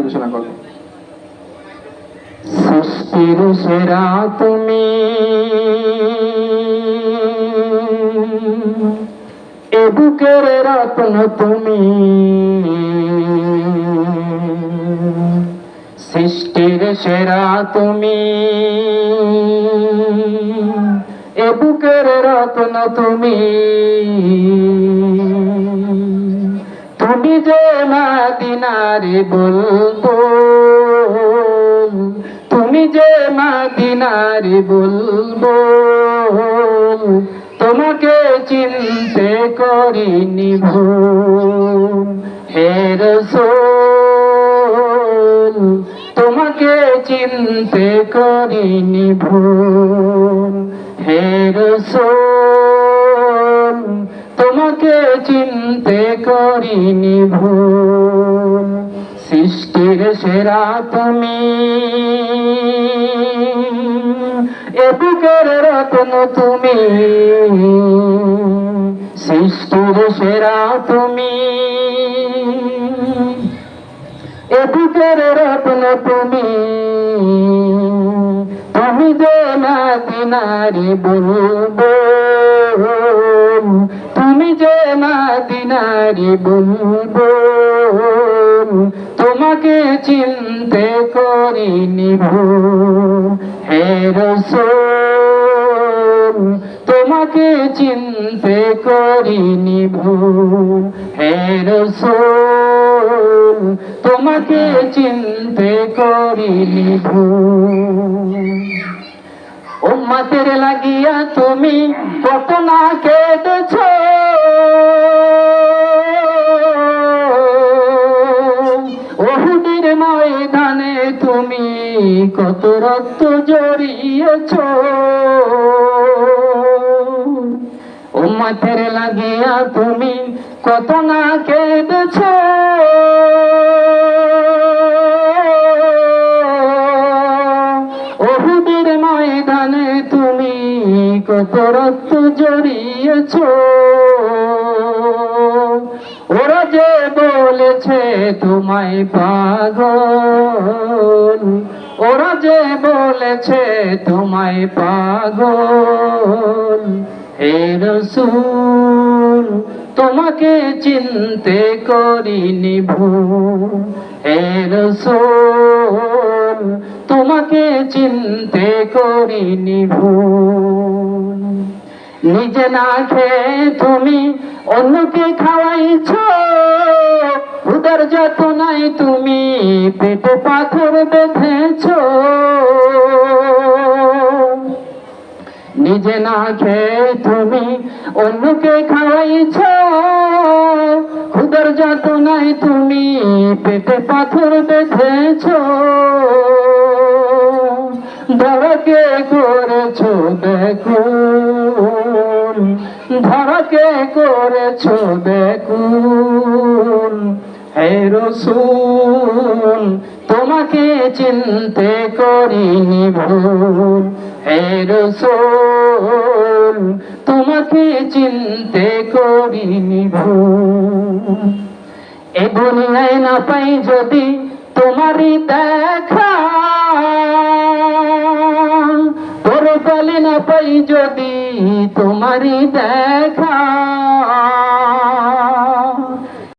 পরিবেশনা করব। সৃষ্টির সেরা তুমি, এ বুকের রত্ন তুমি, সৃষ্টির সেরা তুমি, এ বুকের রত্ন তুমি, তুমি যে মদিনার বুলবুল, তুমি যে মদিনার বুলবুল, তোমাকে চিনতে করিনি ভুল। হে রাসূল, তোমাকে চিনতে করিনি ভুল। হে রাসূল, তোমাকে চিনতে করিনি ভুল। সৃষ্টির সেরা তুমি, এ বুকের রত্ন তুমি, সৃষ্টির সেরা তুমি, এ বুকের রত্ন তুমি, তুমি যে মদিনার বুলবুল, তুমি যে মদিনার বুলবুল, তোমাকে চিনতে করিনি ভুল। হে রাসূল, তোমাকে চিনতে করিনি ভুল। হে রাসূল, তোমাকে চিনতে করিনি ভুল। উম্মতের লাগিয়া তুমি কত না কেঁদেছ, উহুদের ময়দানে তুমি কত রক্ত ঝরিয়েছ। উম্মতের লাগিয়া তুমি কত না কেঁদেছ, উহুদের ময়দানে তুমি কত রক্ত ঝরিয়েছ। ওরা যে বলেছে তোমায় পাগল, ওরা যে বলেছে তোমায় পাগল। হে রাসূল, তোমাকে চিনতে করিনি ভুল। হে রাসূল, তোমাকে চিনতে করিনি ভুল। নিজে না খেয়ে তুমি অন্যকে খাওয়াইছ, উদার যাতনায় তুমি পেটে পাথর বেঁধেছ। নিজে না খেয়ে তুমি অন্যকে খাওয়াইছ, উদার যাতনায় তুমি পেটে পাথর বেঁধেছ। ধরাকে করেছ ব্যাকুল, ধরাকে করেছ ব্যাকুল। হে রাসূল, তোমাকে চিনতে করিনি ভুল। হে রাসূল, তোমাকে চিনতে করিনি ভুল। এ দুনিয়ায় না পাই যদি তোমারই দেখা, পরকালে না পাই যদি তোমারই দেখা,